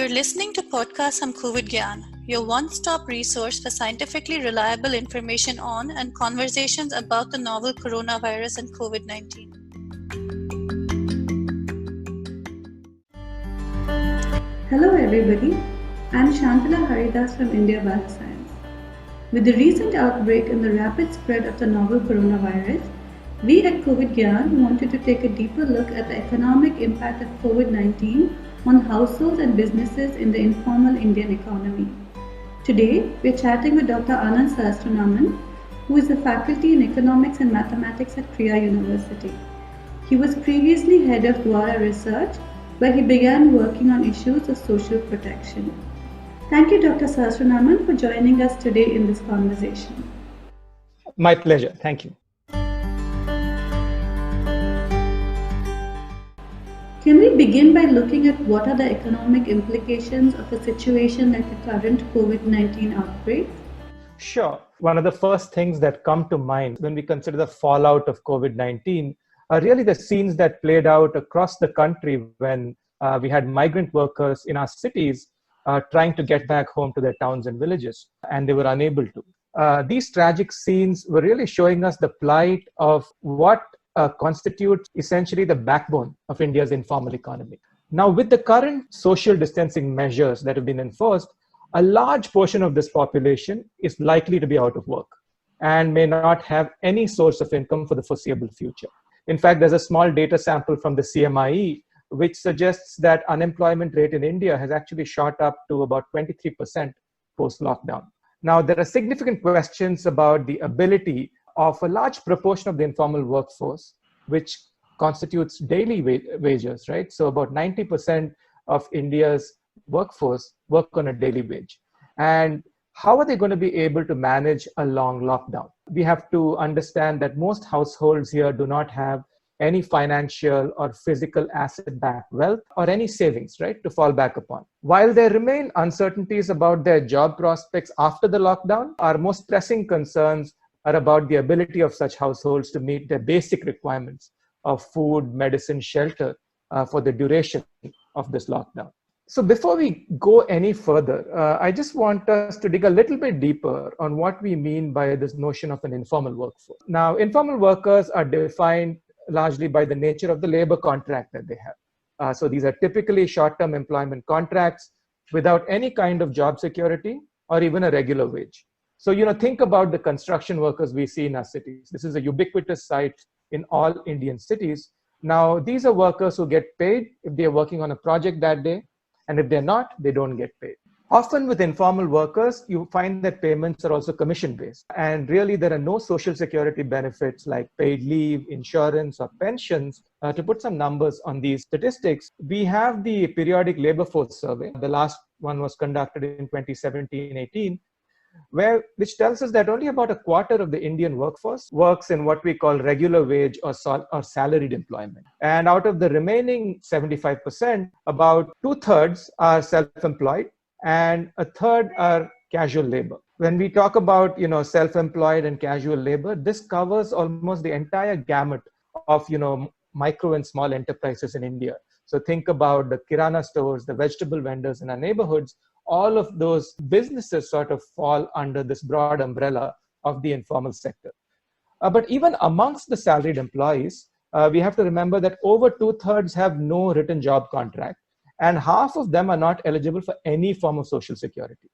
You're listening to Podcast from COVID Gyan, your one-stop resource for scientifically reliable information on and conversations about the novel coronavirus and COVID-19. Hello everybody, I'm Shantala Haridas from India Bioscience. With the recent outbreak and the rapid spread of the novel coronavirus, we at COVID Gyan wanted to take a deeper look at the economic impact of COVID-19 on households and businesses in the informal Indian economy. Today, we're chatting with Dr. Anand Sahasranaman, who is a faculty in economics and mathematics at Kriya University. He was previously head of Dwara Research, where he began working on issues of social protection. Thank you, Dr. Sahasranaman, for joining us today in this conversation. My pleasure. Thank you. Can we begin by looking at what are the economic implications of a situation like the current COVID-19 outbreak? Sure. One of the first things that come to mind when we consider the fallout of COVID-19 are really the scenes that played out across the country when we had migrant workers in our cities trying to get back home to their towns and villages, and they were unable to. These tragic scenes were really showing us the plight of what constitutes essentially the backbone of India's informal economy. Now, with the current social distancing measures that have been enforced, a large portion of this population is likely to be out of work and may not have any source of income for the foreseeable future. In fact, there's a small data sample from the CMIE which suggests that unemployment rate in India has actually shot up to about 23% post-lockdown. Now, there are significant questions about the ability of a large proportion of the informal workforce, which constitutes daily wages, right? So about 90% of India's workforce work on a daily wage. And how are they going to be able to manage a long lockdown? We have to understand that most households here do not have any financial or physical asset-backed wealth or any savings, right, to fall back upon. While there remain uncertainties about their job prospects after the lockdown, our most pressing concerns are about the ability of such households to meet their basic requirements of food, medicine, shelter for the duration of this lockdown. So before we go any further, I just want us to dig a little bit deeper on what we mean by this notion of an informal workforce. Now, informal workers are defined largely by the nature of the labor contract that they have. So these are typically short-term employment contracts without any kind of job security or even a regular wage. So, think about the construction workers we see in our cities. This is a ubiquitous sight in all Indian cities. Now, these are workers who get paid if they're working on a project that day, and if they're not, they don't get paid. Often with informal workers, you find that payments are also commission-based. And really, there are no social security benefits like paid leave, insurance, or pensions. To put some numbers on these statistics, we have the periodic labor force survey. The last one was conducted in 2017-18. Which tells us that only about a quarter of the Indian workforce works in what we call regular wage or salaried employment. And out of the remaining 75%, about 2/3 are self-employed and a third are casual labor. When we talk about, self-employed and casual labor, this covers almost the entire gamut of, micro and small enterprises in India. So think about the kirana stores, the vegetable vendors in our neighborhoods. All of those businesses sort of fall under this broad umbrella of the informal sector. But even amongst the salaried employees, we have to remember that over 2/3 have no written job contract, and half of them are not eligible for any form of social security.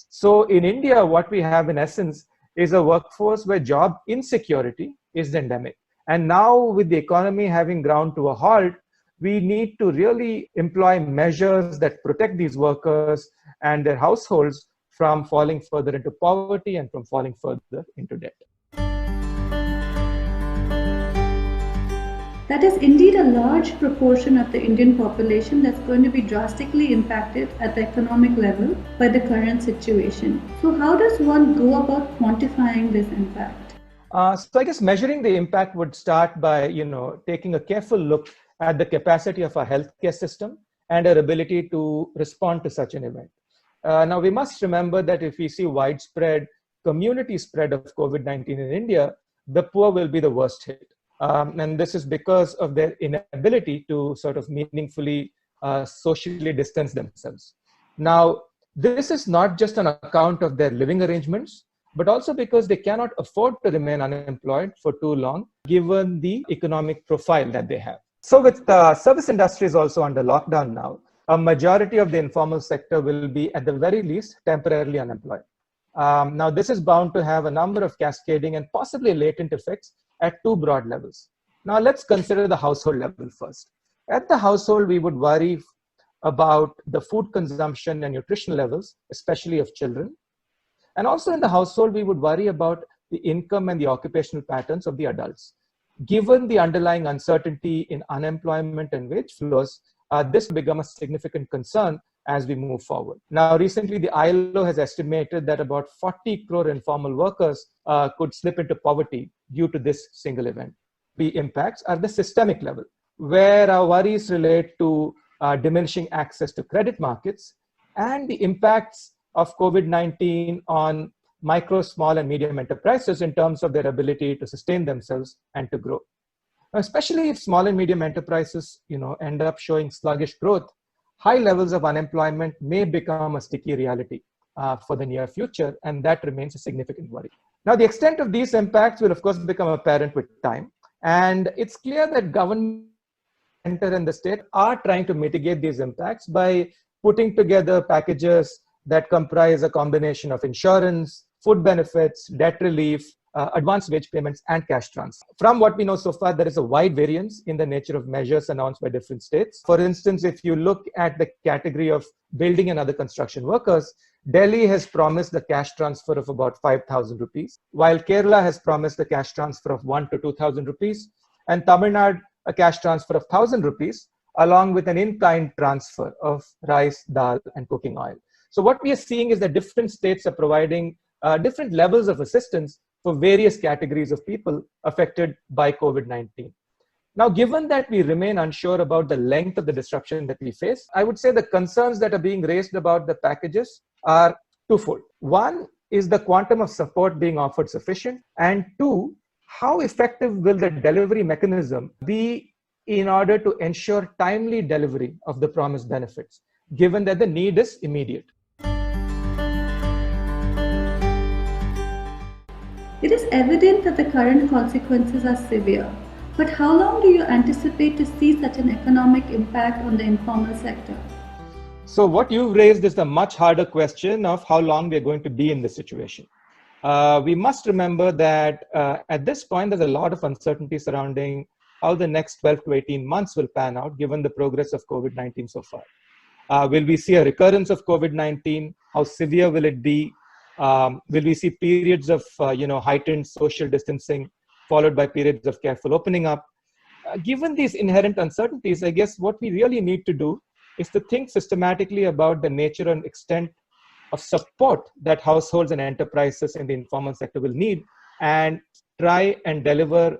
So in India, what we have in essence is a workforce where job insecurity is endemic. And now with the economy having ground to a halt, we need to really employ measures that protect these workers and their households from falling further into poverty and from falling further into debt. That is indeed a large proportion of the Indian population that's going to be drastically impacted at the economic level by the current situation. So how does one go about quantifying this impact? So I guess measuring the impact would start by, taking a careful look at the capacity of our healthcare system and our ability to respond to such an event. Now, we must remember that if we see widespread community spread of COVID-19 in India, the poor will be the worst hit. And this is because of their inability to sort of meaningfully socially distance themselves. Now, this is not just on account of their living arrangements, but also because they cannot afford to remain unemployed for too long, given the economic profile that they have. So with service industries also under lockdown now, a majority of the informal sector will be at the very least temporarily unemployed. Now, this is bound to have a number of cascading and possibly latent effects at two broad levels. Now, let's consider the household level first. At the household, we would worry about the food consumption and nutrition levels, especially of children. And also in the household, we would worry about the income and the occupational patterns of the adults. Given the underlying uncertainty in unemployment and wage flows, this will become a significant concern as we move forward. Now, recently, the ILO has estimated that about 40 crore informal workers could slip into poverty due to this single event. The impacts are the systemic level, where our worries relate to diminishing access to credit markets and the impacts of COVID-19 on micro, small, and medium enterprises in terms of their ability to sustain themselves and to grow. Now, especially if small and medium enterprises, end up showing sluggish growth, high levels of unemployment may become a sticky reality for the near future, and that remains a significant worry. Now, the extent of these impacts will, of course, become apparent with time, and it's clear that government and the state are trying to mitigate these impacts by putting together packages that comprise a combination of insurance, food benefits, debt relief, advance wage payments, and cash transfer. From what we know so far, there is a wide variance in the nature of measures announced by different states. For instance, if you look at the category of building and other construction workers, Delhi has promised the cash transfer of about 5,000 rupees, while Kerala has promised the cash transfer of 1,000 to 2,000 rupees, and Tamil Nadu a cash transfer of 1,000 rupees, along with an in-kind transfer of rice, dal, and cooking oil. So what we are seeing is that different states are providing different levels of assistance for various categories of people affected by COVID-19. Now, given that we remain unsure about the length of the disruption that we face, I would say the concerns that are being raised about the packages are twofold. One, is the quantum of support being offered sufficient? And two, how effective will the delivery mechanism be in order to ensure timely delivery of the promised benefits, given that the need is immediate? It is evident that the current consequences are severe, but how long do you anticipate to see such an economic impact on the informal sector? So what you've raised is the much harder question of how long we're going to be in this situation. We must remember that at this point, there's a lot of uncertainty surrounding how the next 12 to 18 months will pan out, given the progress of COVID-19 so far. Will we see a recurrence of COVID-19? How severe will it be? Will we see periods of heightened social distancing followed by periods of careful opening up? Given these inherent uncertainties, I guess what we really need to do is to think systematically about the nature and extent of support that households and enterprises in the informal sector will need, and try and deliver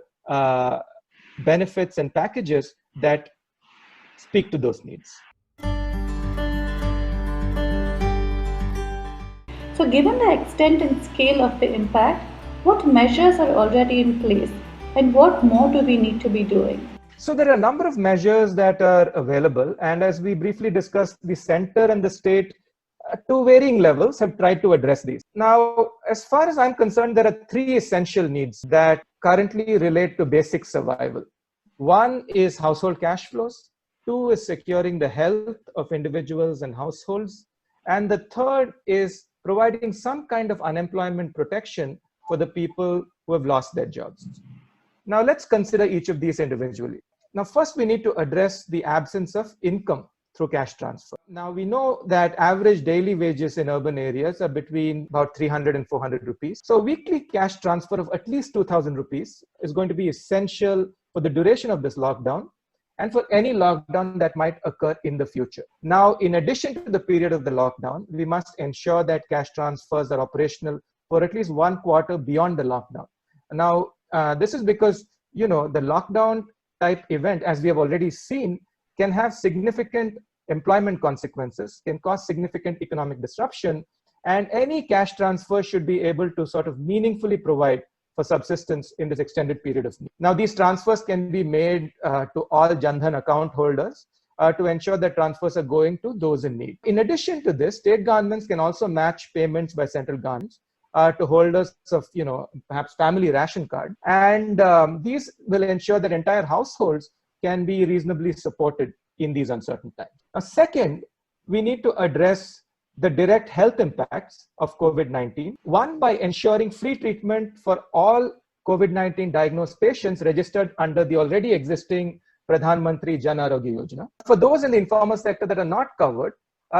benefits and packages that speak to those needs. So given the extent and scale of the impact, what measures are already in place and what more do we need to be doing? So there are a number of measures that are available, and as we briefly discussed, the center and the state to varying levels have tried to address these. Now, as far as I'm concerned, there are three essential needs that currently relate to basic survival. One is household cash flows. Two is securing the health of individuals and households. And the third is providing some kind of unemployment protection for the people who have lost their jobs. Now, let's consider each of these individually. Now, first, we need to address the absence of income through cash transfer. Now, we know that average daily wages in urban areas are between about 300 and 400 rupees. So weekly cash transfer of at least 2,000 rupees is going to be essential for the duration of this lockdown and for any lockdown that might occur in the future. Now, in addition to the period of the lockdown, we must ensure that cash transfers are operational for at least 1 quarter beyond the lockdown. Now, this is because, the lockdown type event, as we have already seen, can have significant employment consequences, can cause significant economic disruption, and any cash transfer should be able to sort of meaningfully provide for subsistence in this extended period of need. Now, these transfers can be made to all Jan Dhan account holders, to ensure that transfers are going to those in need. In addition to this, state governments can also match payments by central governments to holders of, perhaps family ration card. And these will ensure that entire households can be reasonably supported in these uncertain times. Now, second, we need to address the direct health impacts of COVID-19. One, by ensuring free treatment for all COVID-19 diagnosed patients registered under the already existing Pradhan Mantri Jan Arogya Yojana. For those in the informal sector that are not covered,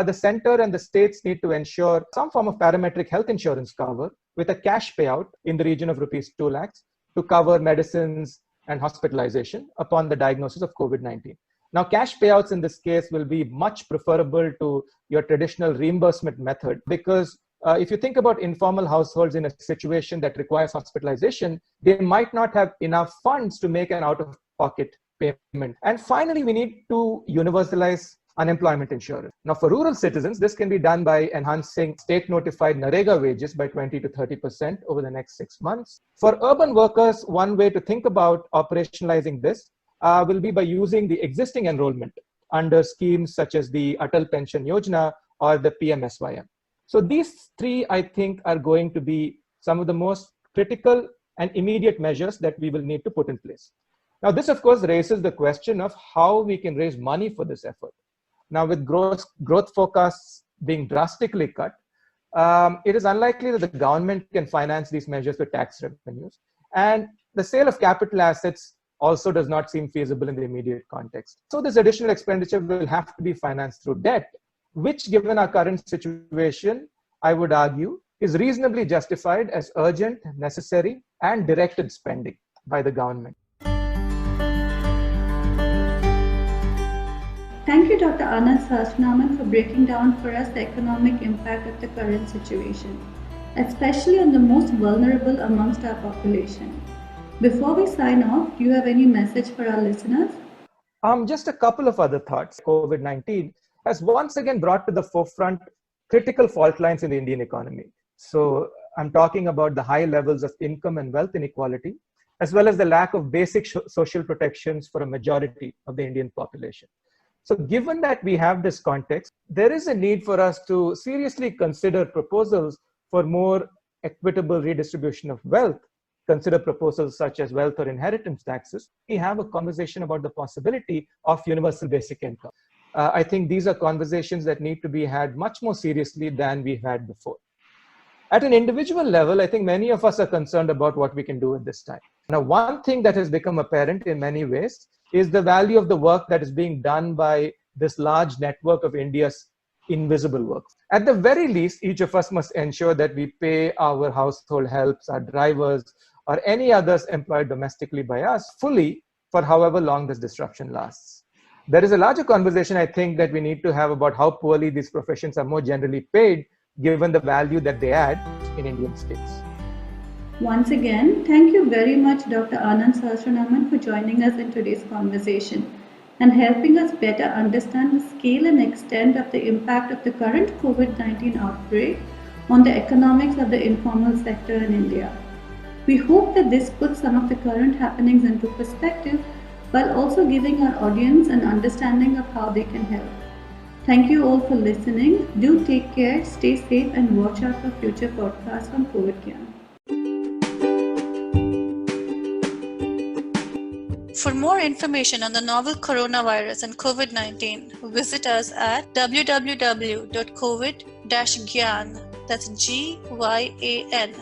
the center and the states need to ensure some form of parametric health insurance cover with a cash payout in the region of rupees 2 lakhs to cover medicines and hospitalization upon the diagnosis of COVID-19. Now, cash payouts in this case will be much preferable to your traditional reimbursement method because if you think about informal households in a situation that requires hospitalization, they might not have enough funds to make an out-of-pocket payment. And finally, we need to universalize unemployment insurance. Now, for rural citizens, this can be done by enhancing state-notified NREGA wages by 20 to 30% over the next 6 months. For urban workers, one way to think about operationalizing this will be by using the existing enrollment under schemes such as the Atal Pension Yojana or the PMSYM. So these three, I think, are going to be some of the most critical and immediate measures that we will need to put in place. Now, this, of course, raises the question of how we can raise money for this effort. Now, with growth forecasts being drastically cut, it is unlikely that the government can finance these measures with tax revenues. And the sale of capital assets also does not seem feasible in the immediate context. So this additional expenditure will have to be financed through debt, which, given our current situation, I would argue, is reasonably justified as urgent, necessary, and directed spending by the government. Thank you, Dr. Anand Sahasranaman, for breaking down for us the economic impact of the current situation, especially on the most vulnerable amongst our population. Before we sign off, do you have any message for our listeners? Just a couple of other thoughts. COVID-19 has once again brought to the forefront critical fault lines in the Indian economy. So I'm talking about the high levels of income and wealth inequality, as well as the lack of basic social protections for a majority of the Indian population. So given that we have this context, there is a need for us to seriously consider proposals for more equitable redistribution of wealth. Consider proposals such as wealth or inheritance taxes. We have a conversation about the possibility of universal basic income. I think these are conversations that need to be had much more seriously than we've had before. At an individual level, I think many of us are concerned about what we can do at this time. Now, one thing that has become apparent in many ways is the value of the work that is being done by this large network of India's invisible work. At the very least, each of us must ensure that we pay our household helps, our drivers, or any others employed domestically by us fully for however long this disruption lasts. There is a larger conversation, I think, that we need to have about how poorly these professions are more generally paid, given the value that they add in Indian states. Once again, thank you very much, Dr. Anand Sahasranaman, for joining us in today's conversation and helping us better understand the scale and extent of the impact of the current COVID-19 outbreak on the economics of the informal sector in India. We hope that this puts some of the current happenings into perspective while also giving our audience an understanding of how they can help. Thank you all for listening. Do take care, stay safe, and watch out for future podcasts on COVID Gyan. For more information on the novel coronavirus and COVID-19, visit us at www.covid-gyan, that's GYAN.in.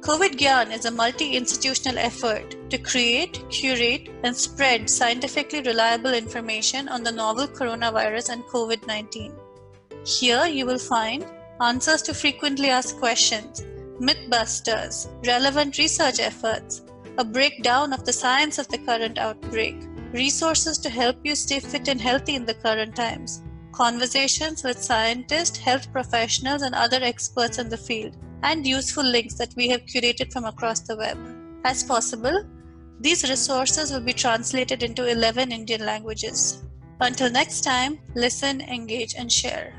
COVID Gyan is a multi-institutional effort to create, curate, and spread scientifically reliable information on the novel coronavirus and COVID-19. Here you will find answers to frequently asked questions, mythbusters, relevant research efforts, a breakdown of the science of the current outbreak, resources to help you stay fit and healthy in the current times, conversations with scientists, health professionals, and other experts in the field, and useful links that we have curated from across the web. As possible, these resources will be translated into 11 Indian languages. Until next time, listen, engage, and share.